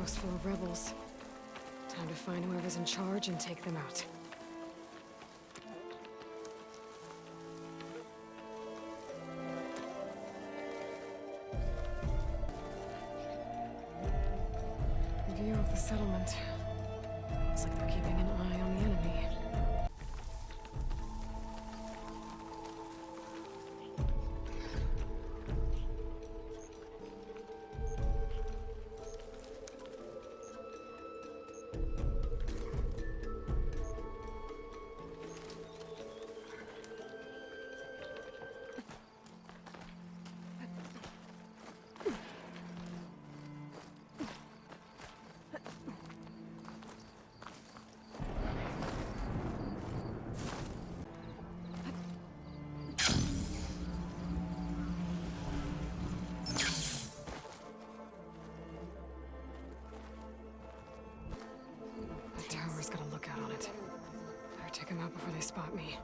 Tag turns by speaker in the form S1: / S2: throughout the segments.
S1: house full of rebels. Time to find whoever's in charge and take them out. View of the settlement. Looks like they're keeping an eye on the enemy. Got a lookout on it. Better take him out before they spot me.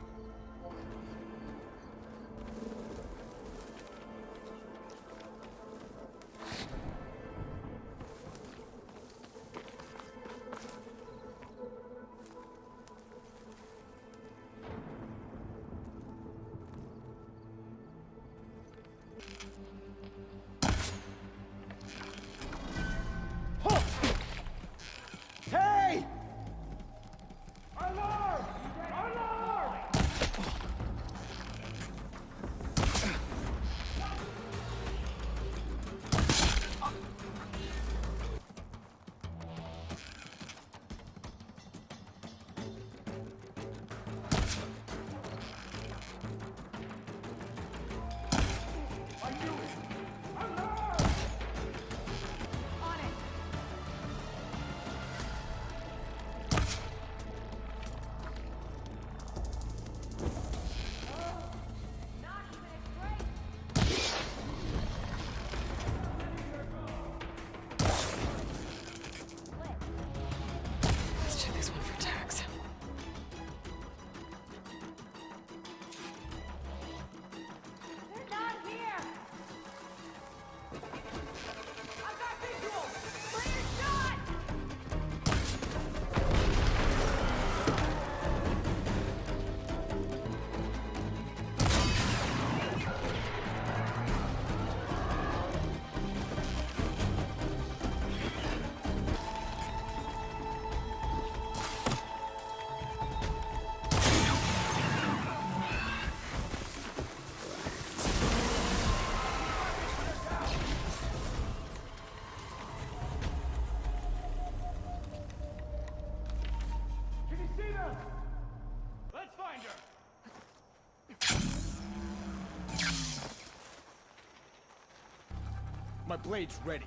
S2: My blade's ready.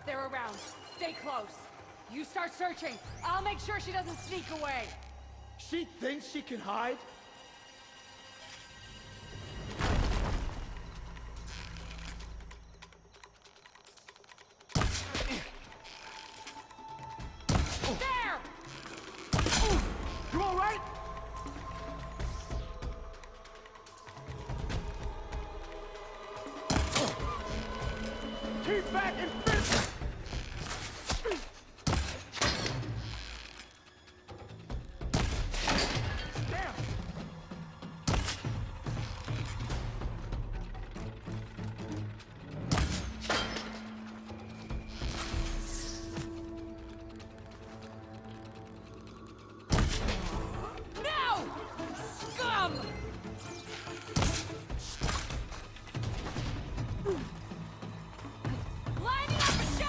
S3: They're around. Stay close. You start searching. I'll make sure she doesn't sneak away.
S2: She thinks she can hide?
S3: There!
S2: You all right? Keep back and fist! Damn!
S3: No! Scum! Lining up a shot!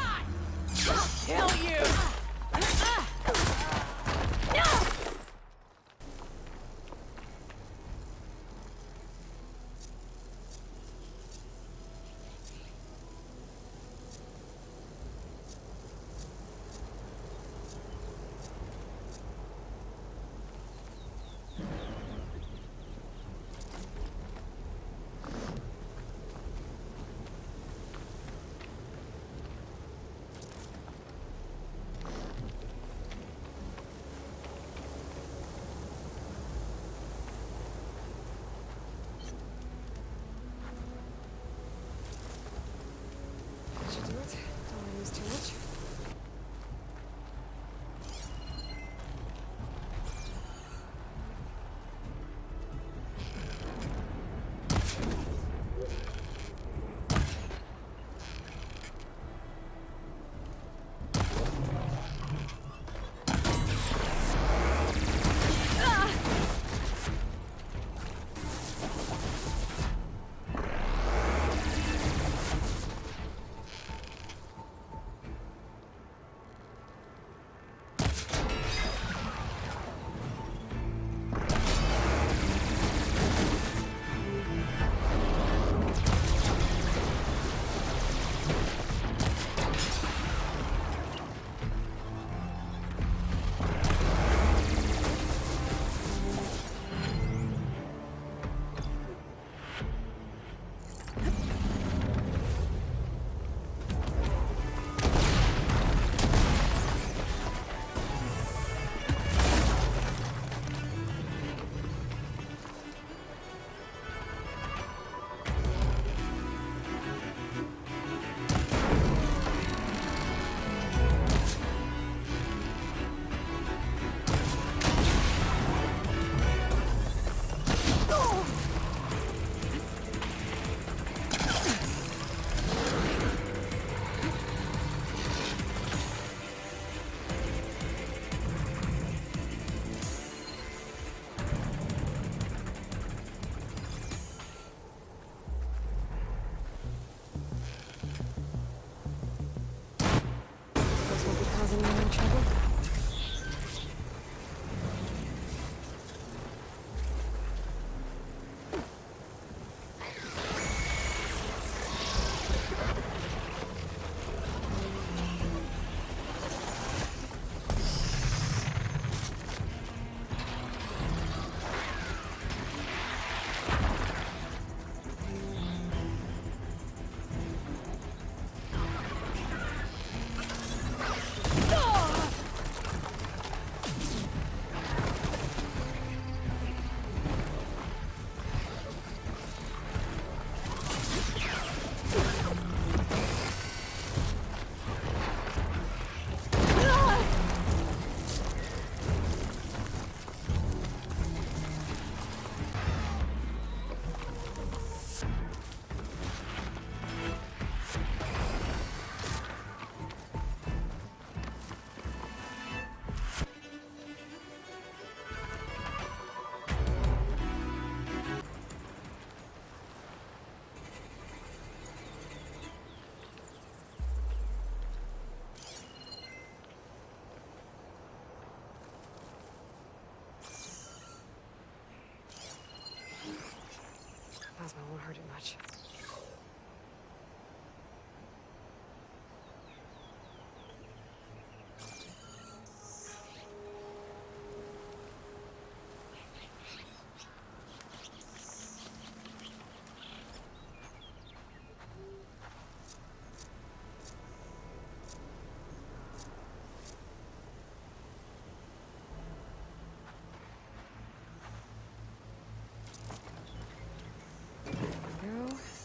S1: plasma won't hurt it much. Go.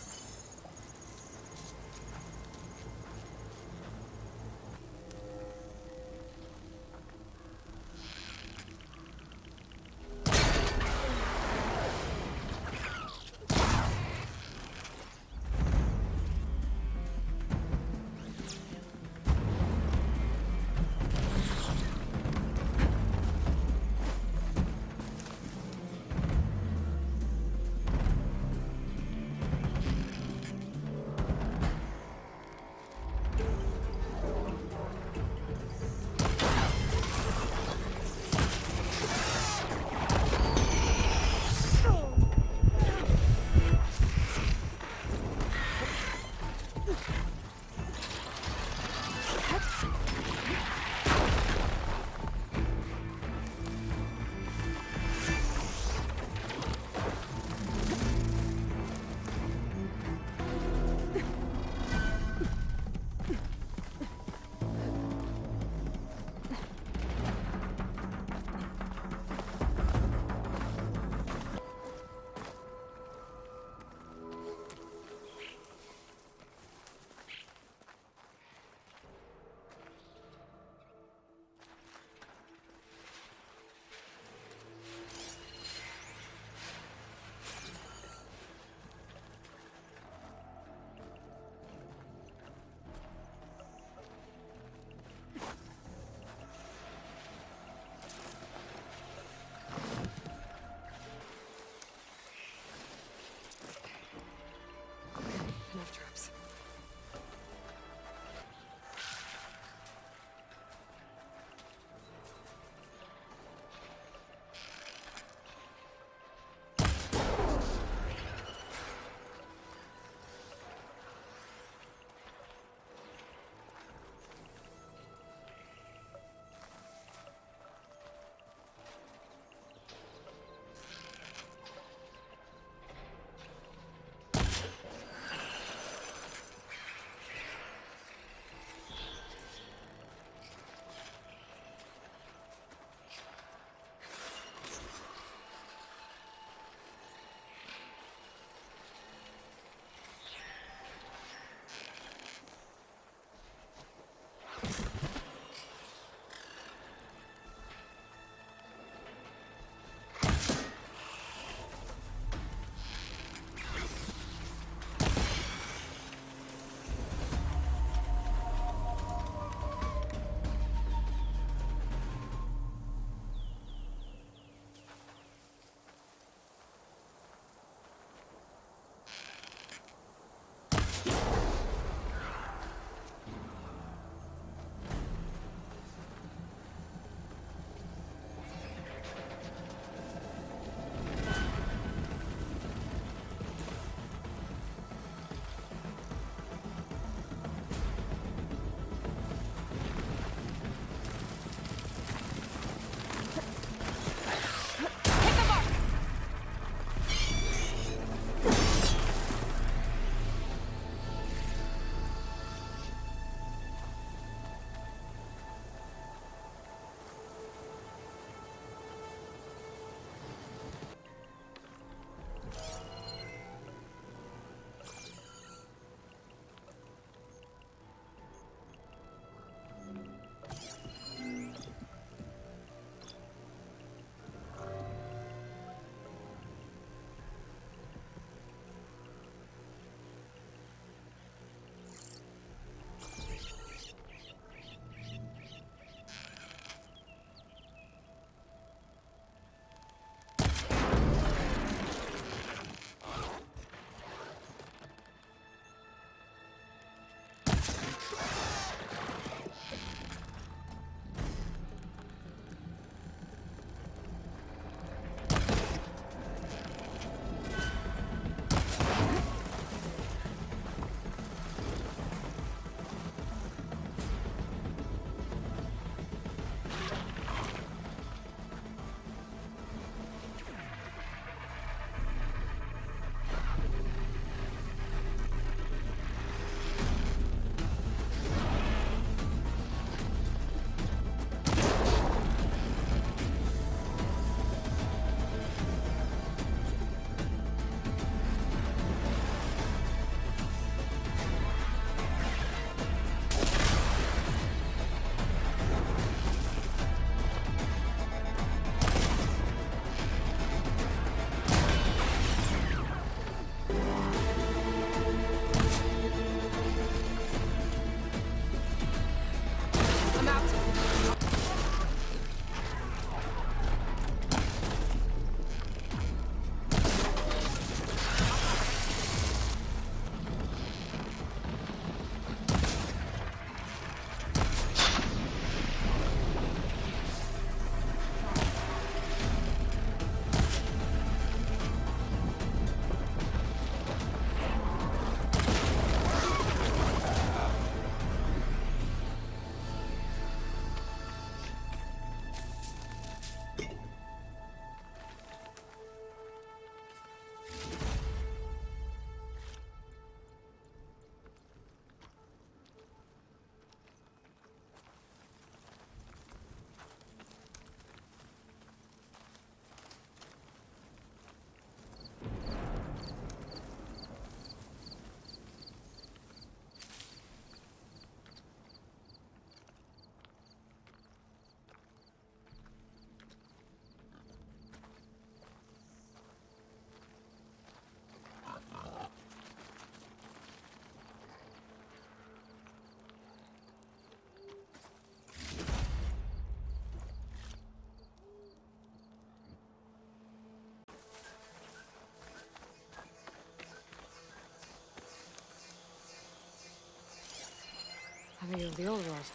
S1: view of the old world.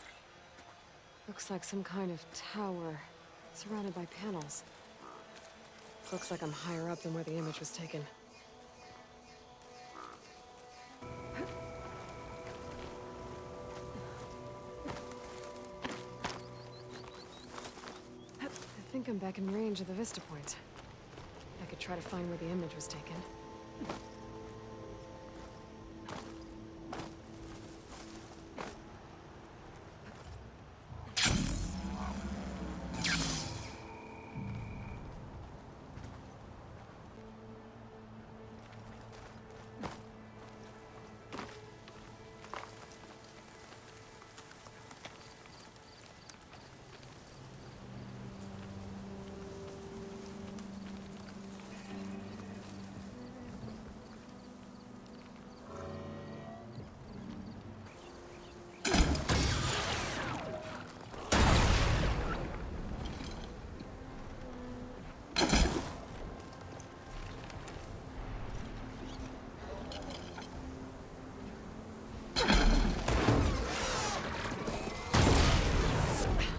S1: Looks like some kind of tower, surrounded by panels. Looks like I'm higher up than where the image was taken. I think I'm back in range of the vista point. I could try to find where the image was taken.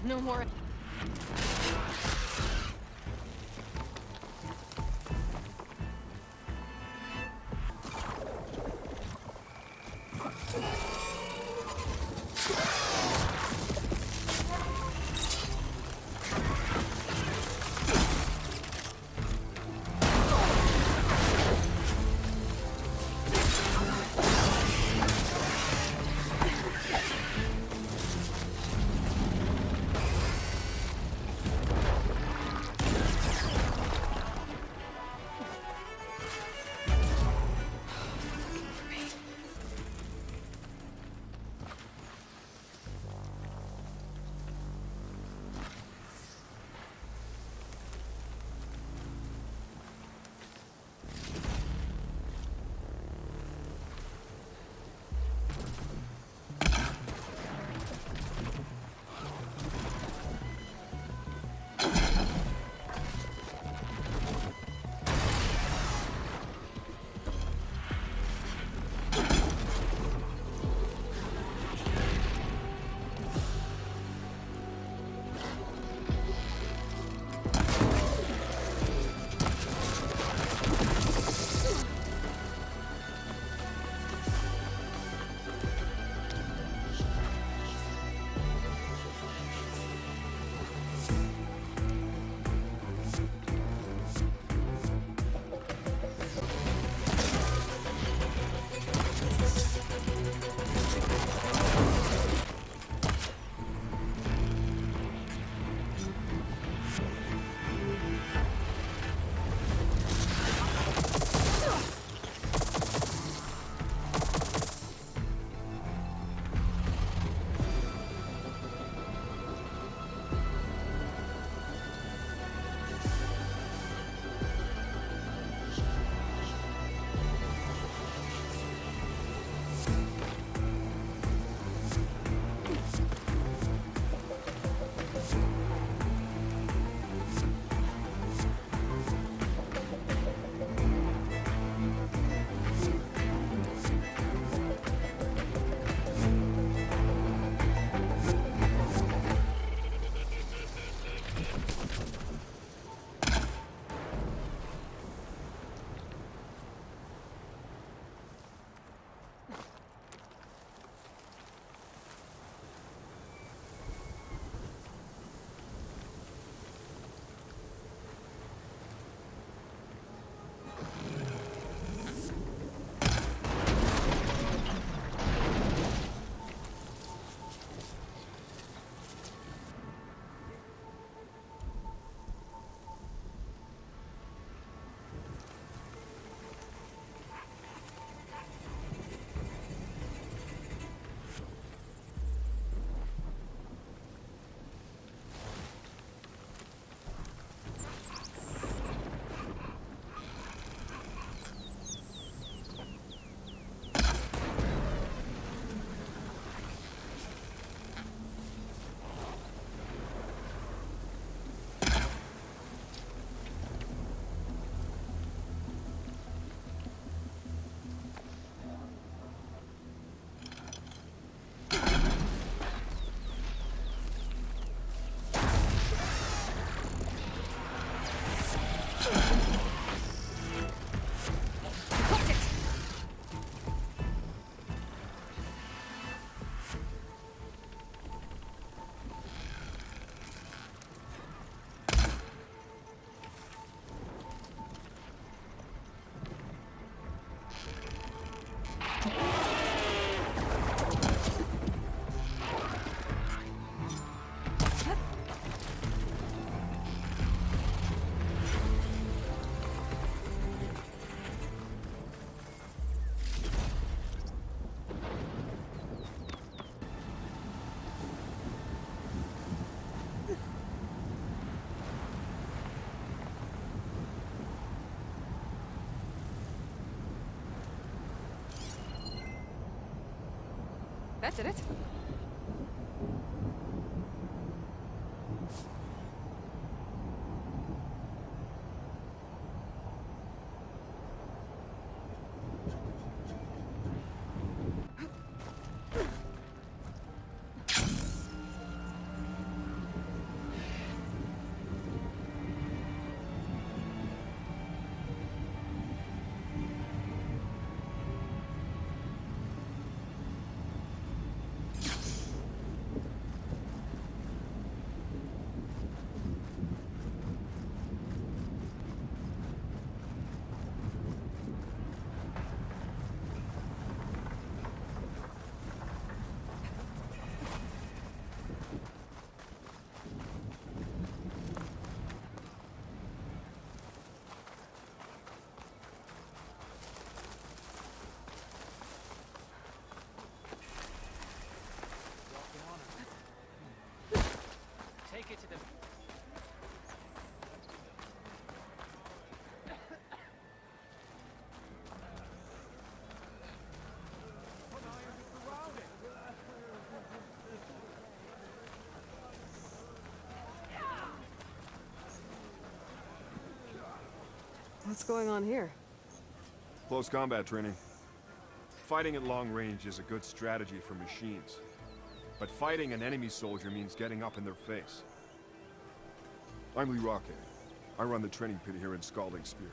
S1: No more. That did it.
S4: Take it to them.
S1: What's going on here?
S5: Close combat training. Fighting at long range is a good strategy for machines. But fighting an enemy soldier means getting up in their face. I'm Lee Rocket. I run the training pit here in Scalding Spear.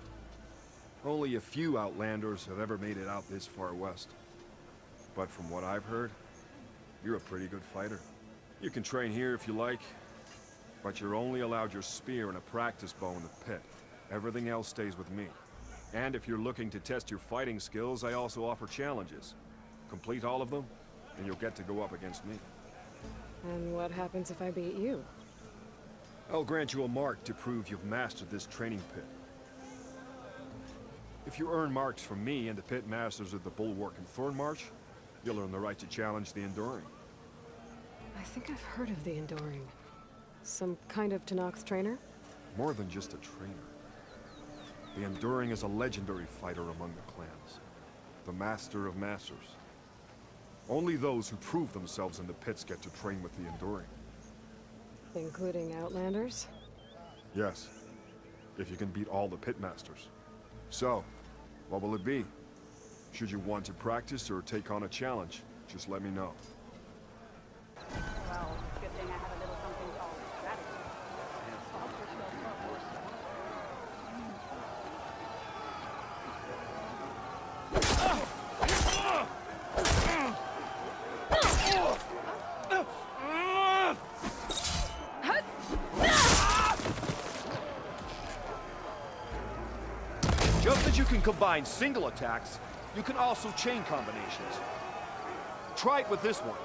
S5: Only a few Outlanders have ever made it out this far west. But from what I've heard, you're a pretty good fighter. You can train here if you like, but you're only allowed your spear and a practice bow in the pit. Everything else stays with me. And if you're looking to test your fighting skills, I also offer challenges. Complete all of them, and you'll get to go up against me.
S1: And what happens if I beat you?
S5: I'll grant you a mark to prove you've mastered this training pit. If you earn marks from me and the pit masters of the Bulwark and Thornmarsh, you'll earn the right to challenge the Enduring.
S1: I think I've heard of the Enduring. Some kind of Tanox trainer?
S5: More than just a trainer. The Enduring is a legendary fighter among the clans. The master of masters. Only those who prove themselves in the pits get to train with the Enduring.
S1: Including Outlanders?
S5: Yes. If you can beat all the pit masters. So, what will it be? Should you want to practice or take on a challenge, just let me know.
S6: Well, good thing I have a little something called strategy. Solve personal purpose.
S7: Just as you can combine single attacks, you can also chain combinations. Try it with this one.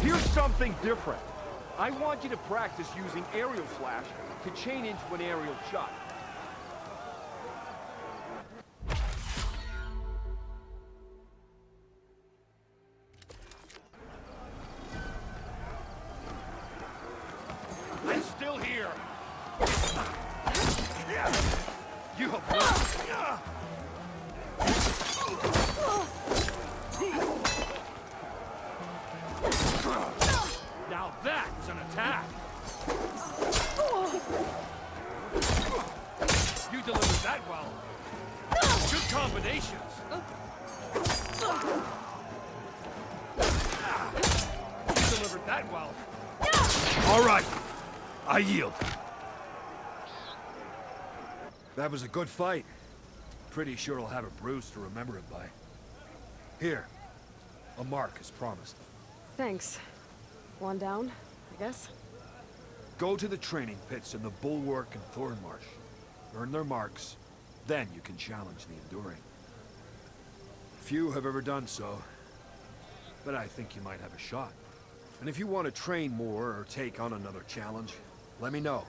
S7: Here's something different. I want you to practice using aerial slash to chain into an aerial shot. I'm still here. You have won. Now that's an attack. You delivered that well. Good combinations. You delivered that well. All right. I yield.
S5: That was a good fight. Pretty sure I'll have a bruise to remember it by. Here. A mark as promised.
S1: Thanks. One down, I guess?
S5: Go to the training pits in the Bulwark and Thornmarsh. Earn their marks, then you can challenge the Enduring. Few have ever done so, but I think you might have a shot. And if you want to train more or take on another challenge, let me know.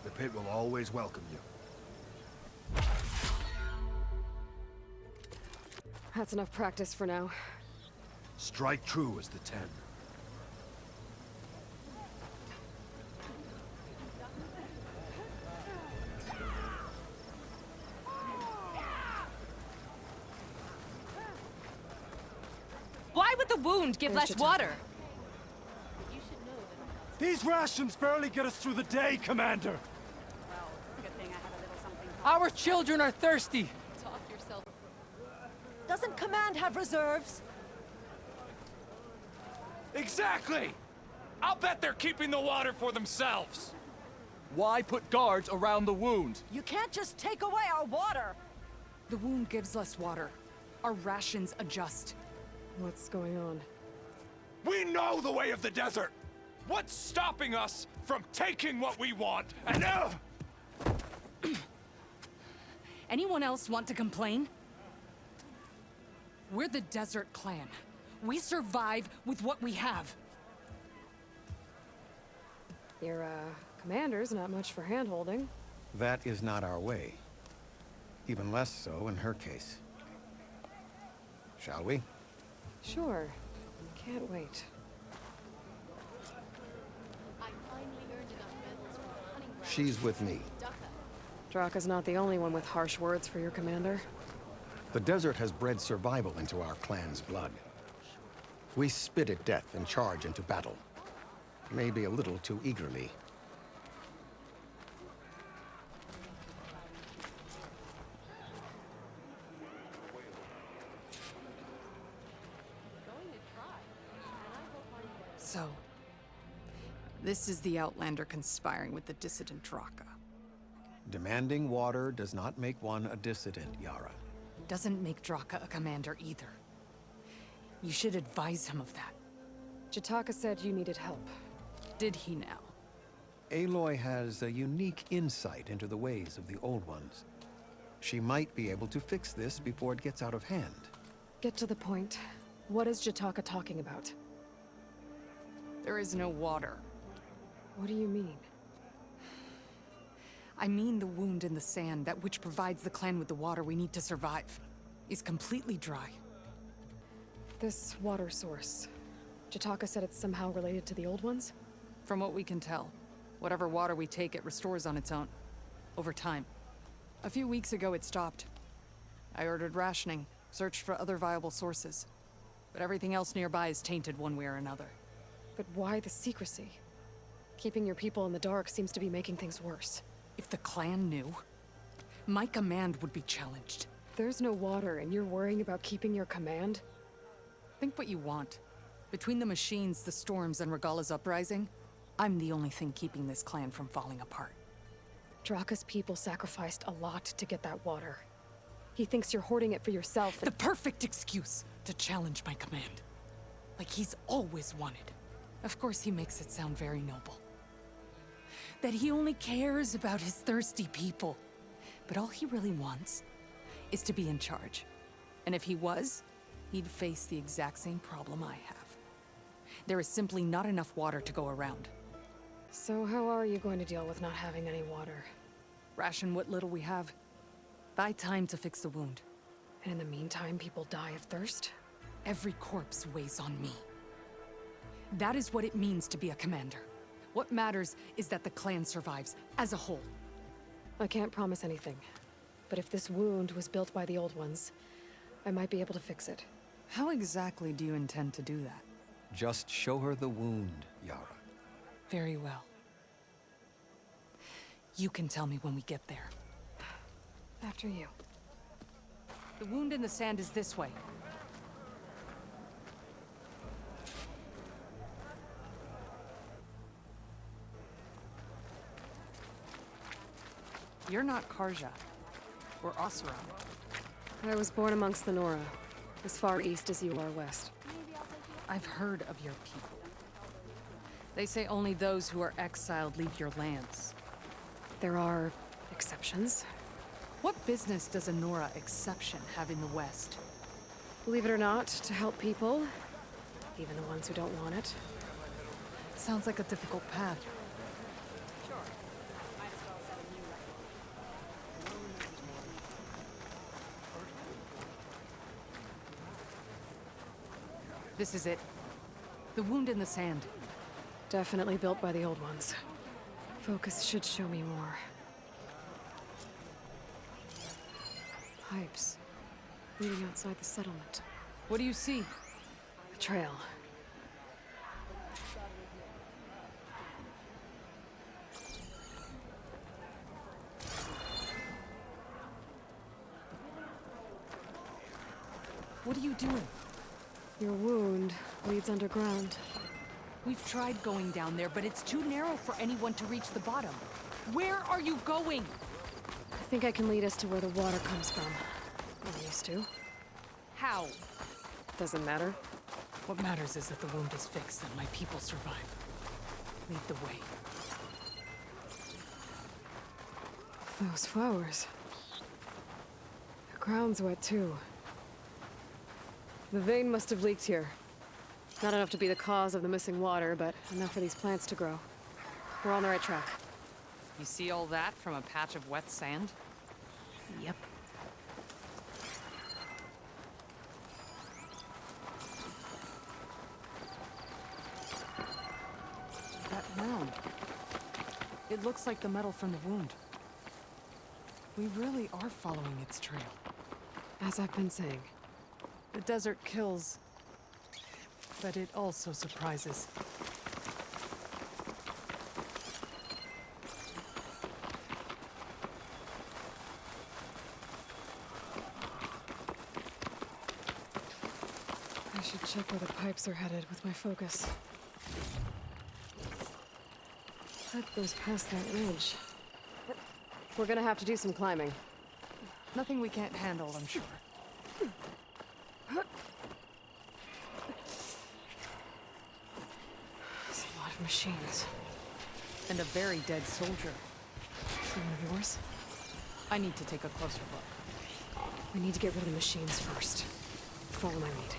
S5: The pit will always welcome you.
S1: That's enough practice for now.
S8: Strike true as the 10.
S3: Why would the wound give less water?
S2: These rations barely get us through the day, Commander.
S6: Well, good thing I have a little something.
S4: Our children are thirsty.
S3: Talk yourself.
S9: Doesn't Command have reserves?
S10: Exactly! I'll bet they're keeping the water for themselves.
S7: Why put guards around the wound?
S9: You can't just take away our water.
S11: The wound gives less water. Our rations adjust.
S1: What's going on?
S10: We know the way of the desert! What's stopping us from taking what we want? And
S11: Anyone else want to complain? We're the Desert Clan. We survive with what we have.
S1: Your, commander's not much for hand-holding.
S12: That is not our way. Even less so in her case. Shall we?
S1: Sure. Can't wait.
S12: She's with me.
S1: Jetakka's not the only one with harsh words for your commander.
S12: The desert has bred survival into our clan's blood. We spit at death and charge into battle. Maybe a little too eagerly.
S11: So, this is the Outlander conspiring with the dissident Jetakka.
S12: Demanding water does not make one a dissident, Yarra.
S11: Doesn't make Jetakka a commander either. You should advise him of that.
S1: Jetakka said you needed help.
S11: Did he now?
S12: Aloy has a unique insight into the ways of the Old Ones. She might be able to fix this before it gets out of hand.
S1: Get to the point. What is Jetakka talking about?
S11: There is no water.
S1: What do you mean?
S11: I mean the wound in the sand, that which provides the clan with the water we need to survive, is completely dry.
S1: This water source. Jetakka said it's somehow related to the Old Ones?
S11: From what we can tell, whatever water we take, it restores on its own. Over time. A few weeks ago, it stopped. I ordered rationing, searched for other viable sources. But everything else nearby is tainted one way or another.
S1: But why the secrecy? Keeping your people in the dark seems to be making things worse.
S11: If the clan knew, my command would be challenged.
S1: There's no water, and you're worrying about keeping your command?
S11: Think what you want. Between the machines, the storms, and Regala's uprising, I'm the only thing keeping this clan from falling apart.
S1: Jetakka's people sacrificed a lot to get that water. He thinks you're hoarding it for yourself and—
S11: The perfect excuse to challenge my command. Like he's always wanted. Of course he makes it sound very noble. That he only cares about his thirsty people. But all he really wants is to be in charge. And if he was, he'd face the exact same problem I have. There is simply not enough water to go around.
S1: So how are you going to deal with not having any water?
S11: Ration what little we have. Buy time to fix the wound.
S1: And in the meantime, people die of thirst?
S11: Every corpse weighs on me. That is what it means to be a commander. What matters is that the clan survives, as a whole.
S1: I can't promise anything. But if this wound was built by the Old Ones, I might be able to fix it.
S11: How exactly do you intend to do that?
S12: Just show her the wound, Yarra.
S11: Very well. You can tell me when we get there.
S1: After you.
S11: The wound in the sand is this way. You're not Karja, or Oseram.
S1: I was born amongst the Nora, as far east as you are west.
S11: I've heard of your people. They say only those who are exiled leave your lands.
S1: There are exceptions.
S11: What business does a Nora exception have in the West?
S1: Believe it or not, to help people, even the ones who don't want it.
S11: Sounds like a difficult path. This is it. The wound in the sand.
S1: Definitely built by the old ones. Focus should show me more. Pipes. Leading outside the settlement.
S11: What do you see?
S1: A trail.
S11: What are you doing?
S1: Your wound leads underground.
S11: We've tried going down there, but it's too narrow for anyone to reach the bottom. Where are you going?
S1: I think I can lead us to where the water comes from. I'm used to.
S11: How?
S1: Doesn't matter.
S11: What matters is that the wound is fixed and my people survive. Lead the way.
S1: Those flowers. The ground's wet too. The vein must have leaked here. Not enough to be the cause of the missing water, but enough for these plants to grow. We're on the right track.
S11: You see all that from a patch of wet sand?
S1: Yep.
S11: That mound. It looks like the metal from the wound. We really are following its trail.
S1: As I've been saying.
S11: The desert kills, but it also surprises.
S1: I should check where the pipes are headed with my focus. That goes past that ridge. We're gonna have to do some climbing.
S11: Nothing we can't handle, I'm sure.
S1: There's a lot of machines.
S11: And a very dead soldier.
S1: One of yours?
S11: I need to take a closer look.
S1: We need to get rid of the machines first. Follow my lead.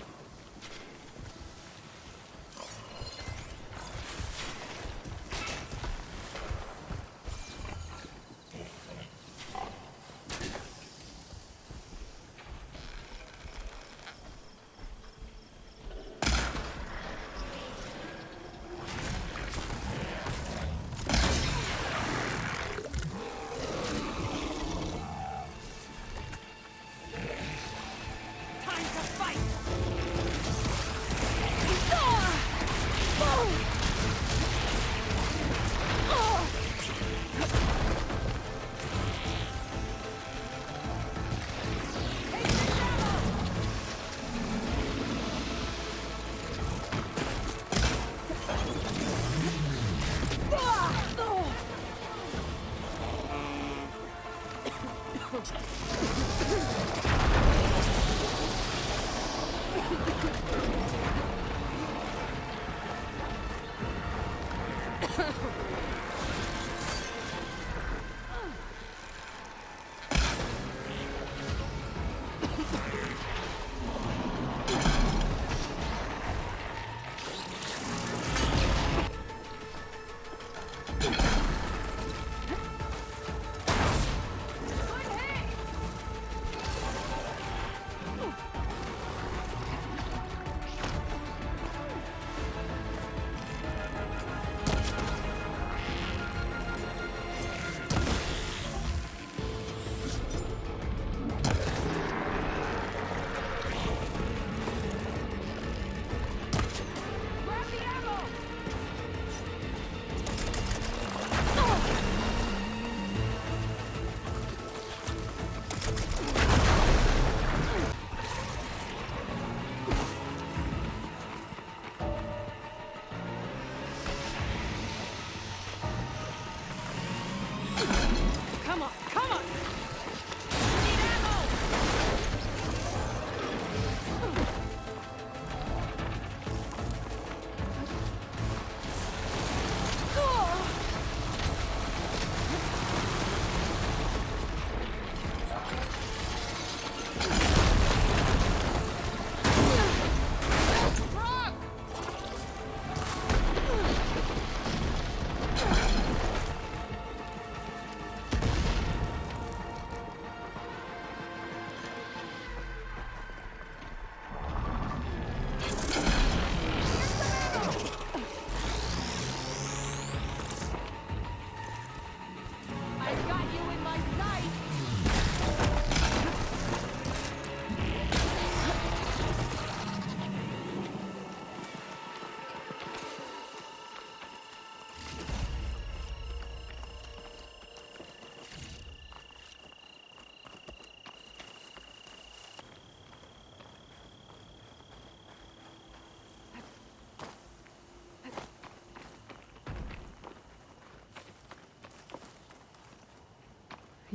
S3: Time to fight!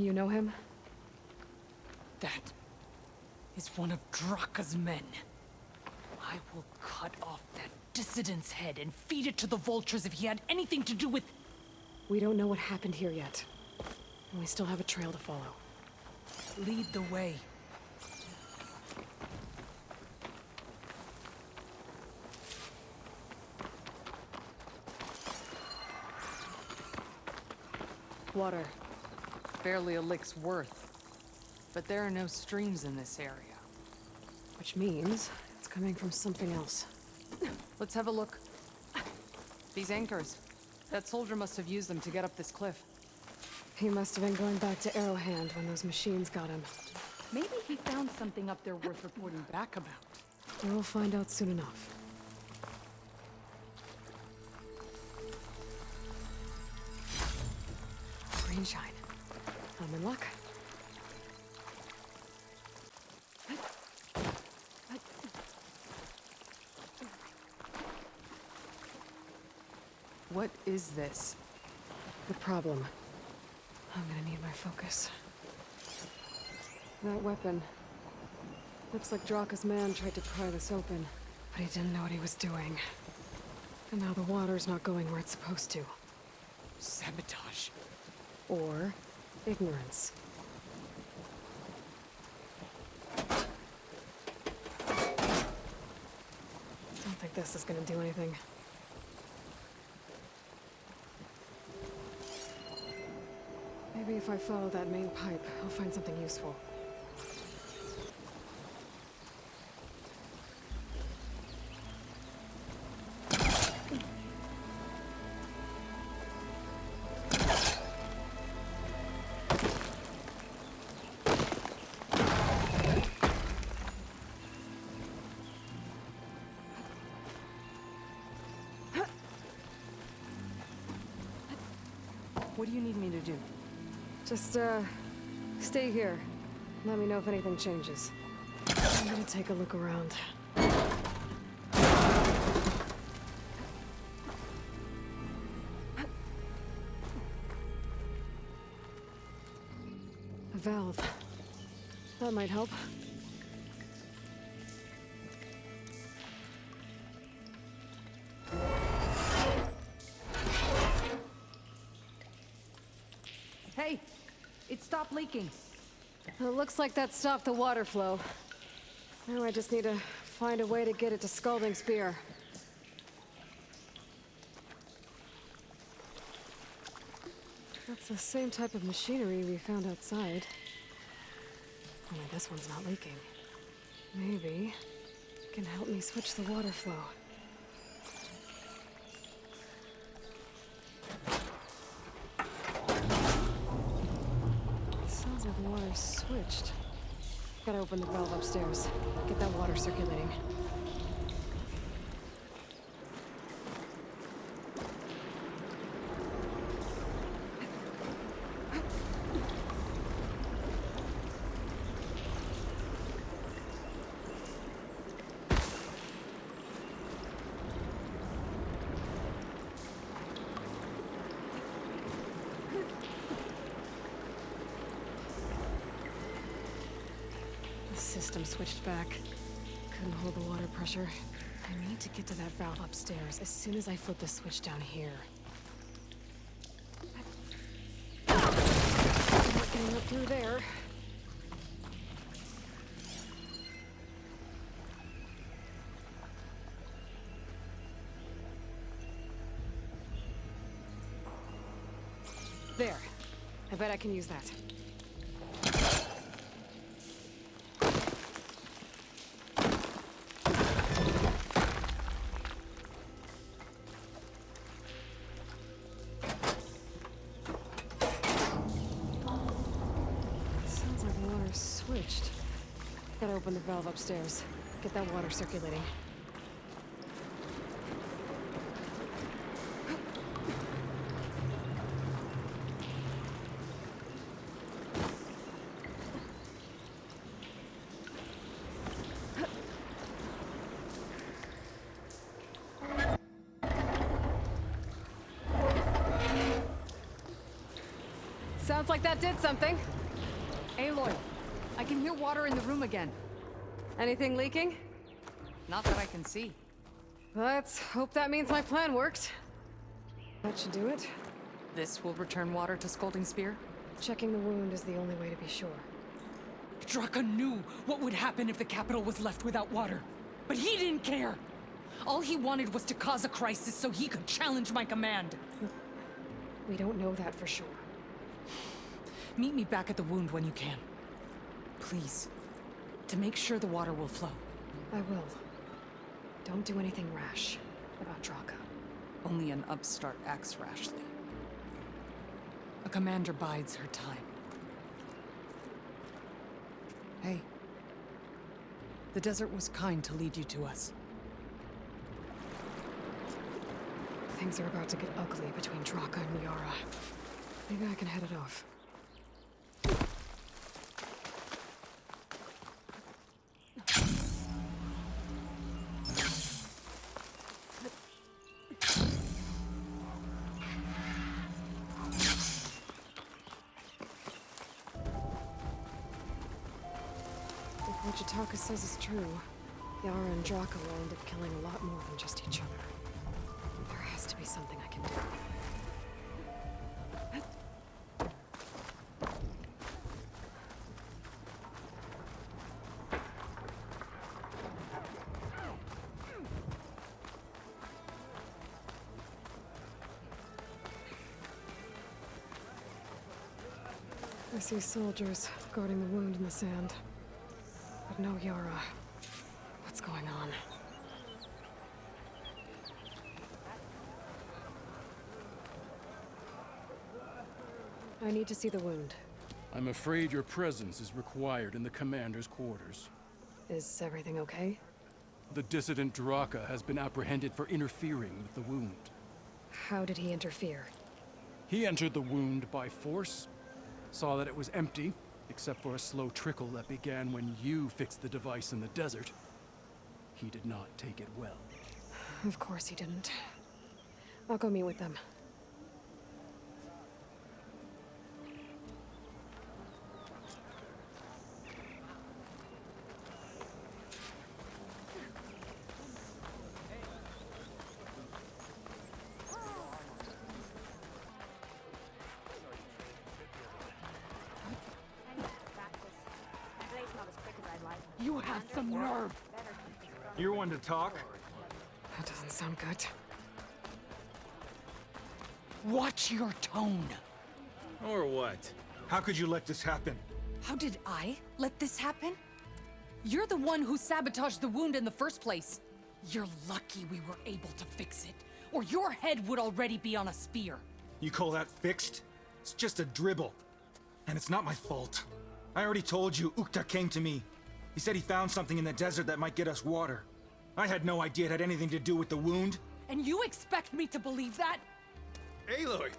S1: You know him?
S11: That is one of Jetakka's men. I will cut off that dissident's head and feed it to the vultures if he had anything to do with...
S1: We don't know what happened here yet. And we still have a trail to follow.
S11: Lead the way.
S1: Water.
S11: Barely a lick's worth. But there are no streams in this area.
S1: Which means it's coming from something else.
S11: Let's have a look. These anchors. That soldier must have used them to get up this cliff.
S1: He must have been going back to Arrowhand when those machines got him.
S11: Maybe he found something up there worth reporting back about.
S1: We'll find out soon enough. Green shine. I'm in luck.
S11: What is this?
S1: The problem. I'm gonna need my focus. That weapon. Looks like Jetakka's man tried to pry this open, but he didn't know what he was doing. And now the water's not going where it's supposed to.
S11: Sabotage.
S1: Or ignorance. Don't think this is gonna do anything. Maybe if I follow that main pipe, I'll find something useful.
S11: What do you need me to do?
S1: Just, stay here. Let me know if anything changes. I'm gonna take a look around. A valve. That might help.
S3: Hey, it stopped leaking.
S1: It looks like that stopped the water flow. Now I just need to find a way to get it to Scalding Spear. That's the same type of machinery we found outside. Only this one's not leaking. Maybe it can help me switch the water flow. Sounds like the water's switched. Gotta open the valve upstairs. Get that water circulating. System switched back. Couldn't hold the water pressure. I need to get to that valve upstairs as soon as I flip the switch down here. Not getting up through there. There. I bet I can use that. Switched. Gotta open the valve upstairs. Get that water circulating. Sounds like that did something.
S11: Aloy, I can hear water in the room again.
S1: Anything leaking?
S11: Not that I can see.
S1: Let's hope that means my plan worked. That should do it.
S11: This will return water to Scalding Spear?
S1: Checking the wound is the only way to be sure.
S11: Jetakka knew what would happen if the capital was left without water. But he didn't care! All he wanted was to cause a crisis so he could challenge my command.
S1: We don't know that for sure.
S11: Meet me back at the wound when you can. Please. To make sure the water will flow.
S1: I will. Don't do anything rash about Jetakka.
S11: Only an upstart acts rashly. A commander bides her time. Hey. The desert was kind to lead you to us.
S1: Things are about to get ugly between Jetakka and Yarra. Maybe I can head it off. If what Jetakka says is true, Yarra and Jetakka will end up killing a lot more than just each other. There has to be something I can do. I see soldiers guarding the wound in the sand. But no Yarra. What's going on? I need to see the wound.
S8: I'm afraid your presence is required in the commander's quarters.
S1: Is everything okay?
S8: The dissident Jetakka has been apprehended for interfering with the wound.
S1: How did he interfere?
S8: He entered the wound by force, saw that it was empty, except for a slow trickle that began when you fixed the device in the desert. He did not take it well.
S1: Of course he didn't. I'll go meet with them.
S11: You have some nerve!
S7: You're one to talk?
S1: That doesn't sound good.
S11: Watch your tone!
S10: Or what? How could you let this happen?
S11: How did I let this happen? You're the one who sabotaged the wound in the first place. You're lucky we were able to fix it, or your head would already be on a spear.
S10: You call that fixed? It's just a dribble. And it's not my fault. I already told you, Ukta came to me. He said he found something in the desert that might get us water. I had no idea it had anything to do with the wound.
S11: And you expect me to believe that?
S10: Aloy,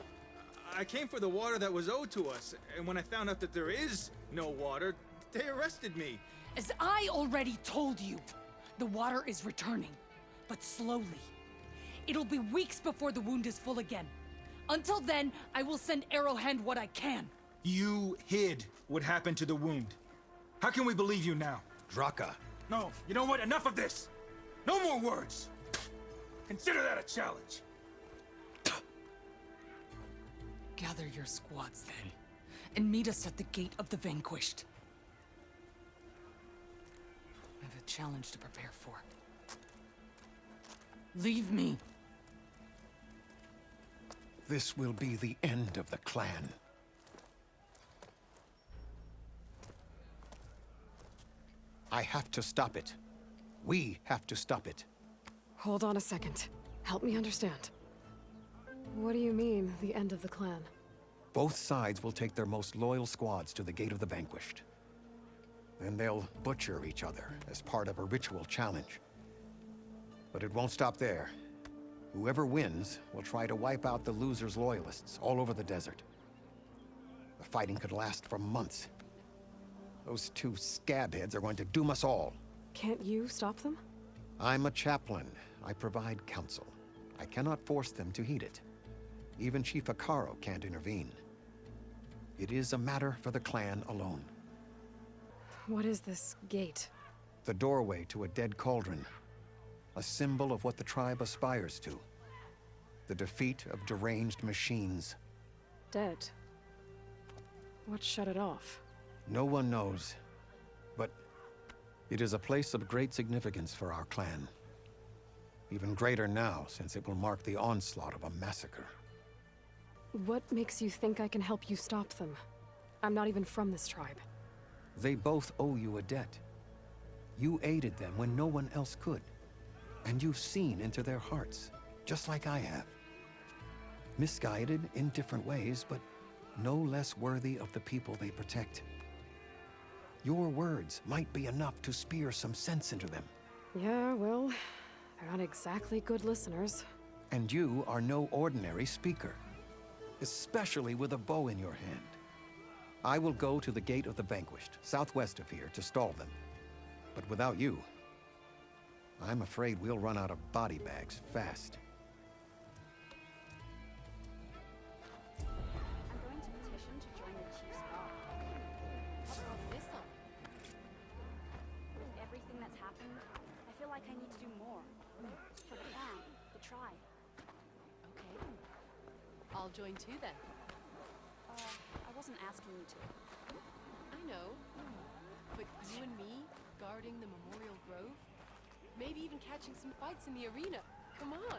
S10: I came for the water that was owed to us, and when I found out that there is no water, they arrested me.
S11: As I already told you, the water is returning, but slowly. It'll be weeks before the wound is full again. Until then, I will send Arrowhand what I can.
S10: You hid what happened to the wound. How can we believe you now?
S12: Jetakka.
S10: No, you know what? Enough of this! No more words! Consider that a challenge.
S11: Gather your squads then, and meet us at the Gate of the Vanquished. I have a challenge to prepare for. Leave me.
S12: This will be the end of the clan. I have to stop it. We have to stop it.
S1: Hold on a second. Help me understand. What do you mean, the end of the clan?
S12: Both sides will take their most loyal squads to the Gate of the Vanquished. Then they'll butcher each other as part of a ritual challenge. But it won't stop there. Whoever wins will try to wipe out the loser's loyalists all over the desert. The fighting could last for months. Those two scabheads are going to doom us all.
S1: Can't you stop them?
S12: I'm a chaplain. I provide counsel. I cannot force them to heed it. Even Chief Akaro can't intervene. It is a matter for the clan alone.
S1: What is this gate?
S12: The doorway to a dead cauldron. A symbol of what the tribe aspires to. The defeat of deranged machines.
S1: Dead. What shut it off?
S12: No one knows. But it is a place of great significance for our clan. Even greater now, since it will mark the onslaught of a massacre.
S1: What makes you think I can help you stop them? I'm not even from this tribe.
S12: They both owe you a debt. You aided them when no one else could. And you've seen into their hearts, just like I have. Misguided in different ways, but no less worthy of the people they protect. Your words might be enough to spear some sense into them.
S1: Yeah, well, they're not exactly good listeners.
S12: And you are no ordinary speaker, especially with a bow in your hand. I will go to the Gate of the Vanquished, southwest of here, to stall them. But without you, I'm afraid we'll run out of body bags fast.
S6: I'm going to petition to join the Chief's Guard. What about this one? Everything that's happened, I feel like I need to do more. For the clan, the tribe.
S3: Okay. I'll join too then.
S6: I wasn't asking you to.
S3: I know. But you and me, guarding the memorial grove? Maybe even catching some fights in the arena. Come on.